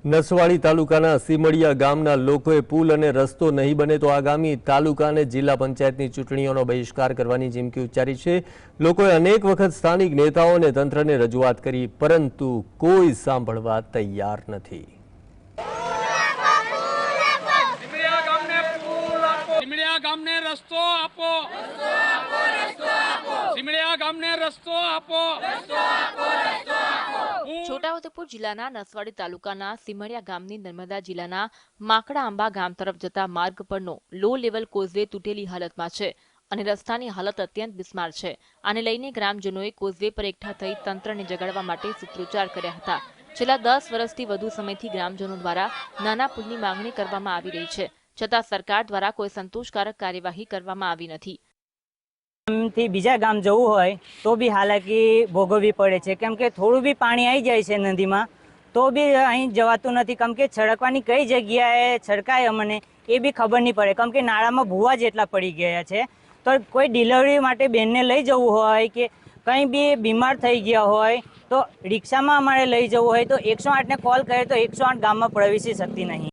નસવાડી તાલુકાના સીમડિયા ગામના લોકોએ પુલ અને રસ્તો નહીં બને તો આગામી તાલુકા અને જિલ્લા પંચાયતની ચૂંટણીઓનો બહિષ્કાર કરવાની ચીમકી ઉચ્ચારી છે। લોકોએ અનેક વખત સ્થાનિક નેતાઓ અને તંત્રને રજૂઆત કરી, પરંતુ કોઈ સાંભળવા તૈયાર નથી। છોટાઉદેપુર જિલ્લાના નસવાડી તાલુકાના સીમડિયા ગામની નર્મદા જિલ્લાના માકડા આંબા ગામ તરફ જતા માર્ગ પરનો લો લેવલ કોઝવે તૂટેલી હાલતમાં છે અને રસ્તાની હાલત અત્યંત બિસ્માર છે। આને લઈને ગ્રામજનોએ કોઝવે પર એકઠા થઈ તંત્રને જગાડવા માટે સૂત્રોચ્ચાર કર્યા હતા। છેલ્લા 10 વર્ષથી વધુ સમયથી ગ્રામજનો દ્વારા નાના પુલની માંગણી કરવામાં આવી રહી છે, છતાં સરકાર દ્વારા કોઈ સંતોષકારક કાર્યવાહી કરવામાં આવી નથી। થી બીજા ગામ જવું હોય તો બી હાલાકી ભોગવવી પડે છે, કેમ કે થોડું બી પાણી આવી જાય છે નદીમાં તો બી અહીં જવાતું નથી, કેમ કે છડકવાની કઈ જગ્યાએ છડકાય અમને એ બી ખબર નહીં પડે, કેમ કે નાળામાં ભૂવા જેટલા પડી ગયા છે। તો કોઈ ડિલિવરી માટે બેનને લઈ જવું હોય કે કંઈ બી બીમાર થઈ ગયા હોય તો રિક્ષામાં અમારે લઈ જવું હોય તો 108ને કોલ કરે તો 108 ગામમાં પ્રવેશી શકતી નહીં।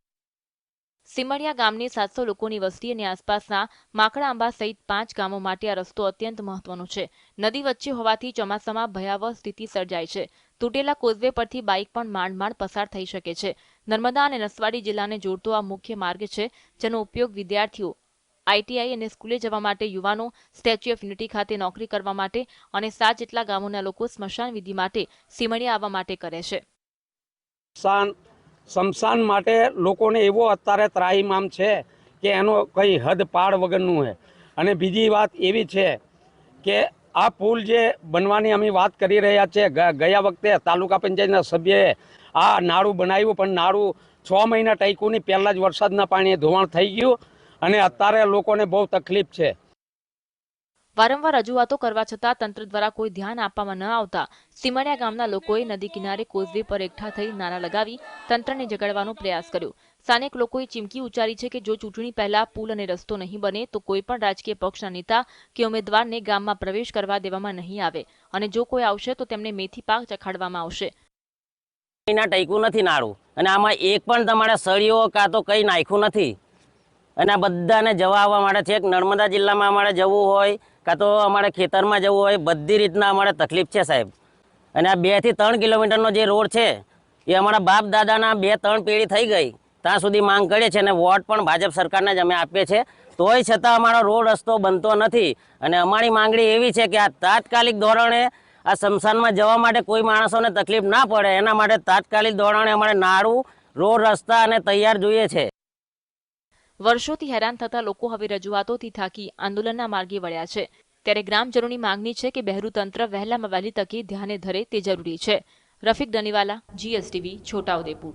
સીમડિયા ગામની 700 લોકોની વસ્તી અને આસપાસના માકડા આંબા સહિત 5 ગામો માટે આ રસ્તો અત્યંત મહત્વનો છે। નદી વચ્ચે હોવાથી ચોમાસામાં ભયાવહ સ્થિતિ સર્જાય છે। તૂટેલા કોઝવે પરથી બાઇક પણ માંડ પસાર થઈ શકે છે। નર્મદા અને નસવાડી જિલ્લાને જોડતો આ મુખ્ય માર્ગ છે, જેનો ઉપયોગ વિદ્યાર્થીઓ આઈટીઆઈ અને સ્કૂલે જવા માટે, યુવાનો સ્ટેચ્યુ ઓફ યુનિટી ખાતે નોકરી કરવા માટે અને 7 જેટલા ગામોના લોકો સ્મશાન વિધિ માટે સીમડિયા આવવા માટે કરે છે। શમશાન માટે લોકોને એવો અત્યારે ત્રાહિમામ છે કે એનો કંઈ હદ પાડ વગરનું છે। અને બીજી વાત એવી છે કે આ પુલ જે બનવાની અમે વાત કરી રહ્યા છે, ગયા વખતે તાલુકા પંચાયતના સભ્યએ આ નાળું બનાવ્યું, પણ નાળું 6 મહિના ટક્યું નહીં, પહેલાં જ વરસાદના પાણીએ ધોવાણ થઈ ગયું અને અત્યારે લોકોને બહુ તકલીફ છે। વારંવાર રજૂઆતો કરવા છતાં તંત્ર દ્વારા કોઈ ધ્યાન આપવામાં ન આવતા સીમડિયા ગામના લોકોએ નદી કિનારે કોઝવે પર એકઠા થઈ નારા લગાવી તંત્રને જગાડવાનો પ્રયાસ કર્યો। સ્થાનિક લોકોએ ચીમકી ઉચ્ચારી છે કે જો ચૂંટણી પહેલા પુલ અને રસ્તો નહીં બને તો કોઈપણ રાજકીય પક્ષના નેતા કે ઉમેદવારને ગામમાં પ્રવેશ કરવા દેવામાં નહીં આવે અને જો કોઈ આવશે તો તેમને મેથી પાક ચખાડવામાં આવશે। ટક્યું નથી નાળું અને આમાં એક પણ તમારે સળીઓ કાં તો કંઈ નાખ્યું નથી અને આ બધાને જવા આવવા માટે છે। નર્મદા જિલ્લામાં અમારે જવું હોય કાં તો અમારે ખેતરમાં જવું હોય, બધી રીતના અમારે તકલીફ છે સાહેબ। અને આ 2 થી 3 કિલોમીટરનો જે રોડ છે એ અમારા બાપ દાદાના 2-3 પેઢી થઈ ગઈ ત્યાં સુધી માંગ કરીએ છીએ અને વોટ પણ ભાજપ સરકારને જ અમે આપીએ છીએ, તોય છતાં અમારો રોડ રસ્તો બનતો નથી। અને અમારી માંગણી એવી છે કે આ તાત્કાલિક ધોરણે આ સ્મશાનમાં જવા માટે કોઈ માણસોને તકલીફ ના પડે એના માટે તાત્કાલિક ધોરણે અમારે નાળું, રોડ રસ્તા અને તૈયાર જોઈએ છે। વર્ષોથી હેરાન થતા લોકો હવે રજૂઆતોથી થાકી આંદોલનના માર્ગે વળ્યા છે, ત્યારે ગ્રામજનોની માંગણી છે કે બહેરું તંત્ર વહેલામાં વહેલી તકે ધ્યાને ધરે તે જરૂરી છે। રફીક ડનીવાલા, GSTV, છોટાઉદેપુર।